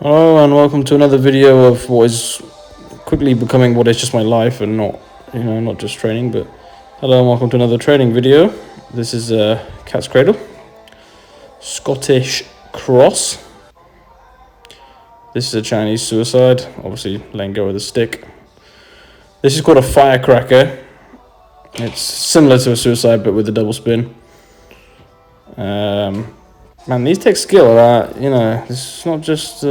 Hello and welcome to another video of what is quickly becoming what is just my life and not just training, but hello and welcome to another training video. This is Cat's Cradle, Scottish Cross. This is a Chinese suicide, obviously letting go of the stick. This is called a firecracker. It's similar to a suicide but with a double spin. Man, these take skill, this is not just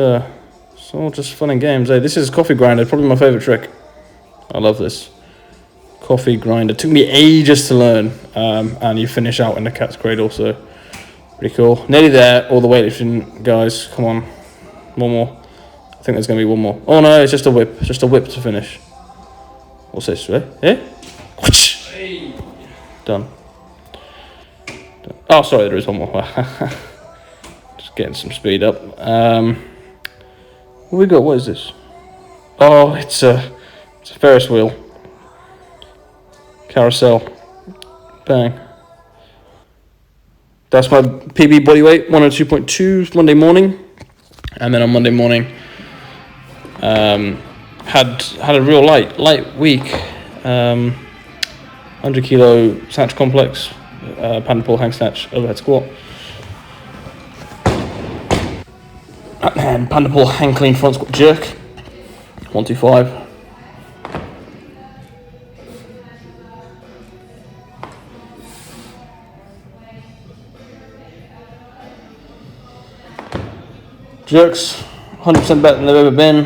fun and games. Hey, this is coffee grinder, probably my favorite trick. I love this. Coffee grinder. Took me ages to learn, and you finish out in the cat's cradle, so pretty cool. Nearly there, all the weightlifting guys, come on. One more. I think there's going to be one more. Oh no, it's just a whip. Just a whip to finish. What's this, right? Eh? Done. Oh, sorry, there is one more. Just getting some speed up. What we got? What is this? Oh, it's a Ferris wheel. Carousel. Bang. That's my PB body weight, 102.2 Monday morning. And then on Monday morning, had a real light week. 100 kilo snatch complex, panda pull, hang snatch, overhead squat. And panda pull, hang clean, front squat jerk. 125. Jerks, 100% better than they've ever been.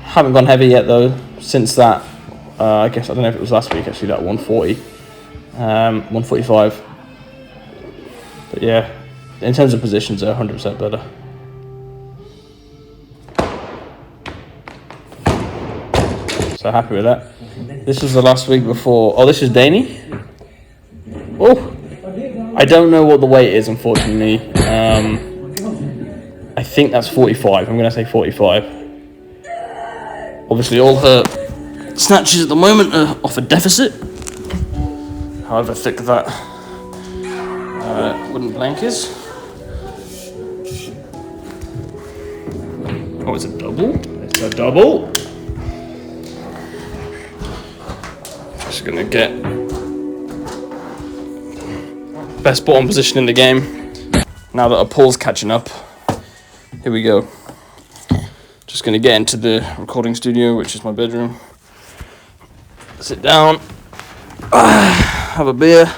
Haven't gone heavy yet though, since that. I guess, I don't know if it was last week actually, that 140. 145. But yeah, in terms of positions, they're 100% better. So happy with that. This was the last week before. Oh, this is Danny. Oh, I don't know what the weight is, unfortunately. I think that's 45. I'm going to say 45. Obviously, all her snatches at the moment are off a deficit. However thick that wooden plank is. Oh, it's a double. It's a double. Just going to get best bottom position in the game. Now that our pull's catching up. Here we go. Just going to get into the recording studio, which is my bedroom. Sit down. Have a beer.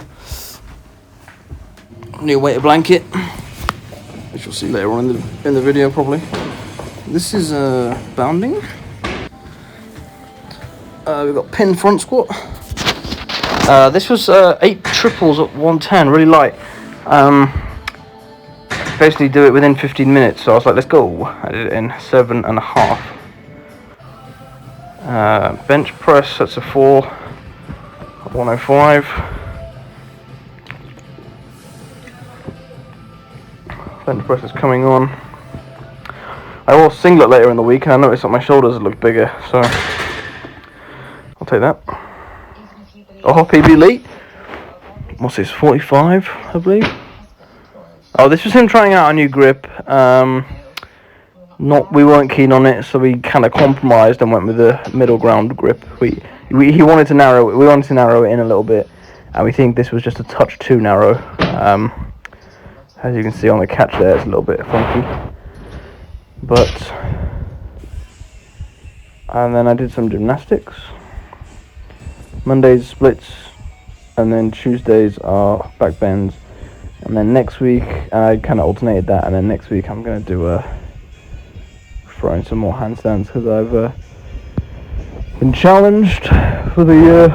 New weighted blanket, which you'll see later on in the video probably. This is bounding. We've got pin front squat. This was 8 triples at 110, really light. Basically do it within 15 minutes, so I was like, let's go. I did it in 7.5. Bench press, that's a 4, 105. Bench press is coming on. I wore a singlet later in the week and I noticed that my shoulders look bigger, so I'll take that. Oh, PB elite. What's this, 45, I believe? Oh, this was him trying out a new grip. We weren't keen on it, so we kind of compromised and went with the middle ground grip. We wanted to narrow it. We wanted to narrow it in a little bit, and we think this was just a touch too narrow. As you can see on the catch there, it's a little bit funky. And then I did some gymnastics. Mondays splits, and then Tuesdays are back bends. And then next week, I kind of alternated that, and then next week I'm going to do throwing some more handstands, because I've been challenged for the,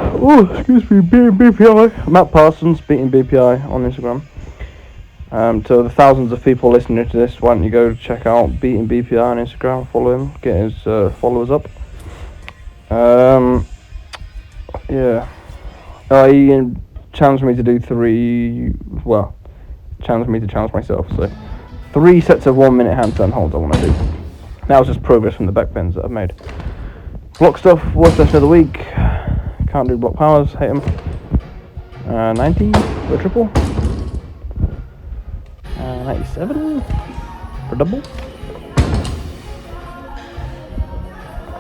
beating BPI. Matt Parsons, beating BPI on Instagram. To the thousands of people listening to this, why don't you go check out Beating BPI on Instagram, follow him, get his followers up. He challenged me to do challenged me to challenge myself, so 3 sets of 1 minute handstand holds I want to do. That was just progress from the back bends that I've made. Block stuff, worst session of the week. Can't do block powers, hate them. 90 for a triple. 97 for double.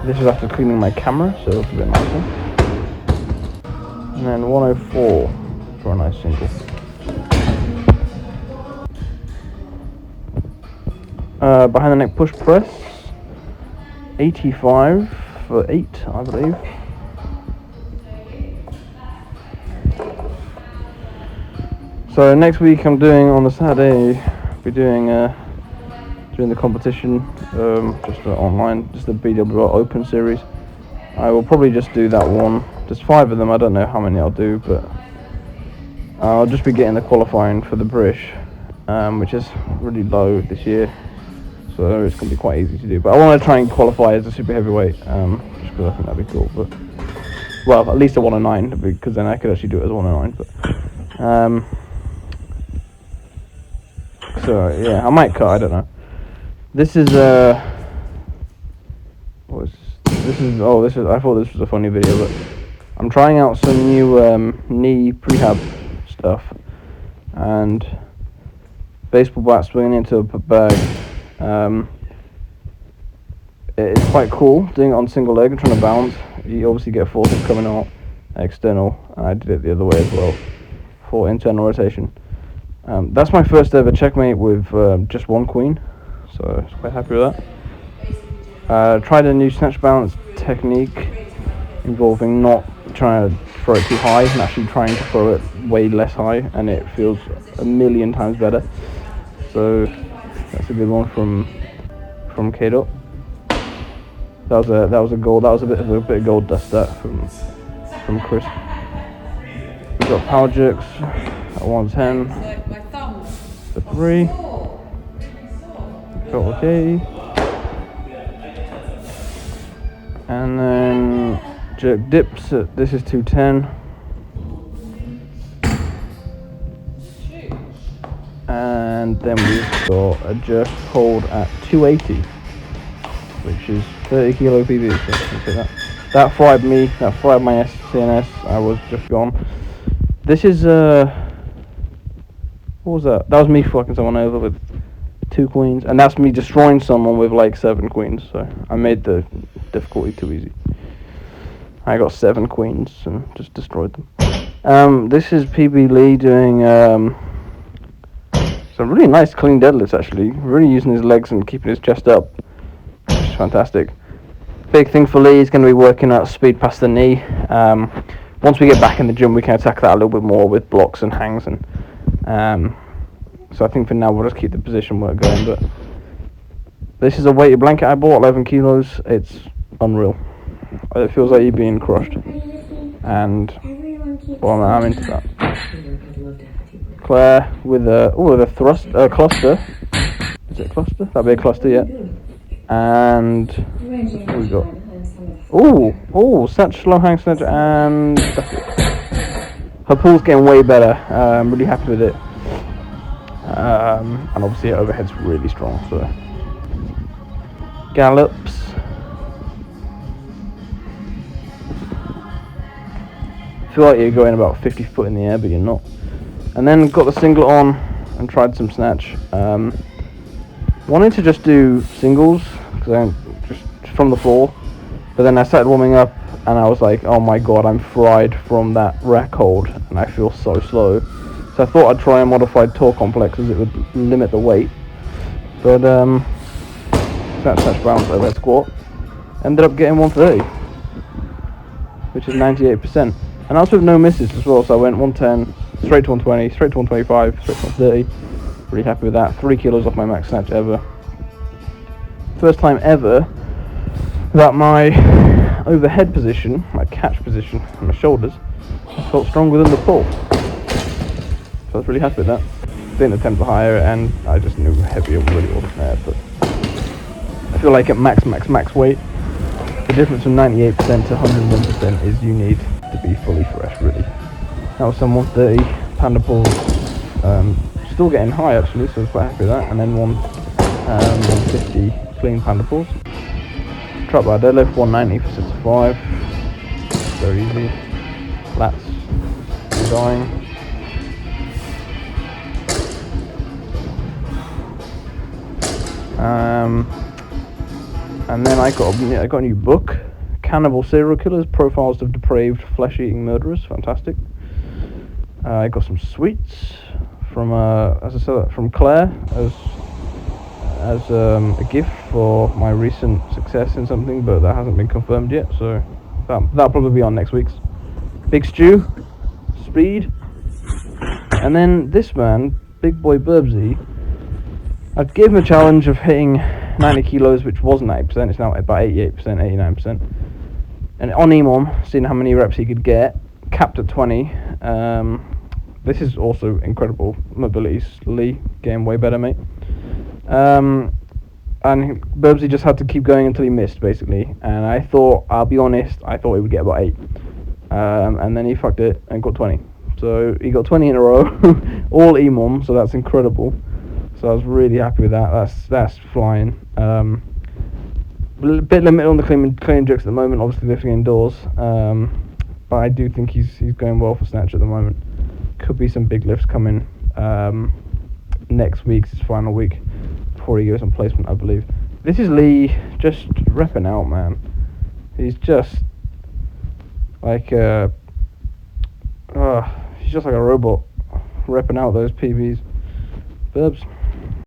This is after cleaning my camera, so it's a bit nicer. And then 104 for a nice single. Behind the neck push press, 85 for 8, I believe. So next week I'm doing, on the Saturday, be doing the competition, just online, just the BWR Open Series. I will probably just do that one. There's 5 of them, I don't know how many I'll do, but I'll just be getting the qualifying for the British, which is really low this year, so it's going to be quite easy to do. But I want to try and qualify as a super heavyweight, just because I think that'd be cool. But well, at least a 109, because then I could actually do it as a 109. But so yeah, I might cut. I don't know. This is this is. I thought this was a funny video, but I'm trying out some new knee prehab stuff, and baseball bat swinging into a bag. It's quite cool doing it on single leg and trying to balance. You obviously get forces coming out external, and I did it the other way as well for internal rotation. That's my first ever checkmate with just 1 queen, so I was quite happy with that. Tried a new snatch balance technique involving not trying to throw it too high and actually trying to throw it way less high, and it feels a million times better. So that's a good one from K-Dot. That was a gold. That was a bit of gold dust that from Chris. We've got power jerks at 110 for 3. Felt okay. And then jerk dips at, this is 210. And then we've got a jerk hold at 280, which is 30 kilo PB. So that fried me. That fried my CNS. I was just gone. This is what was that? That was me fucking someone over with 2 queens, and that's me destroying someone with like 7 queens. So I made the difficulty too easy. I got 7 queens and just destroyed them. This is PB Lee doing some really nice clean deadlifts, actually. Really using his legs and keeping his chest up, which is fantastic. Big thing for Lee is going to be working out speed past the knee. Once we get back in the gym, we can attack that a little bit more with blocks and hangs, and so I think for now we'll just keep the position work going. But this is a weighted blanket I bought, 11 kilos. It's unreal. It feels like you're being crushed, and well, I'm into that. Claire with a thrust cluster. Is it a cluster? That'd be a cluster, yeah. And what we got? Snatch, slow hang snatch, and that's it. Her pull's getting way better. I'm really happy with it. And obviously her overhead's really strong. So gallops. Feel like you're going about 50 foot in the air, but you're not. And then got the singlet on and tried some snatch. Wanted to just do singles because I just from the floor, but then I started warming up and I was like, oh my god, I'm fried from that rack hold and I feel so slow. So I thought I'd try a modified torque complex as it would limit the weight. But snatch balance overhead squat ended up getting 130, which is 98%. And I was with no misses as well, so I went 110, straight to 120, straight to 125, straight to 130. Really happy with that. 3 kilos off my max snatch ever. First time ever that my overhead position, my catch position, and my shoulders felt stronger than the pull. So I was really happy with that. Didn't attempt for higher, and I just knew heavier really wasn't there. But I feel like at max weight, the difference from 98% to 101% is you need to be fully fresh, really. That was some 130 panda pulls. Still getting high actually, so I was quite happy with that. And then 150 clean panda pulls. Trap bar deadlift 190 for 65. Very easy. Lats dying. And then I got a new book. cannibal serial killers, profiles of depraved flesh-eating murderers. Fantastic. I got some sweets from, as I said, from Claire as a gift for my recent success in something, but that hasn't been confirmed yet. So that'll probably be on next week's. Big Stew, Speed, and then this man, Big Boy Burbsy. I gave him a challenge of hitting 90 kilos, which wasn't 90%, it's now about 88%, 89%. And on EMOM, seeing how many reps he could get, capped at 20. This is also incredible mobility. Lee, getting way better, mate. And Burbsy just had to keep going until he missed, basically. And I thought, I'll be honest, I thought he would get about 8. And then he fucked it and got 20. So he got 20 in a row, all EMOM, so that's incredible. So I was really happy with that. That's flying. A bit limited on the clean jerks at the moment, obviously lifting indoors. But I do think he's going well for snatch at the moment. Could be some big lifts coming next week's his final week before he goes on placement, I believe. This is Lee just repping out, man. He's just like he's just like a robot repping out those PBs. Burbs.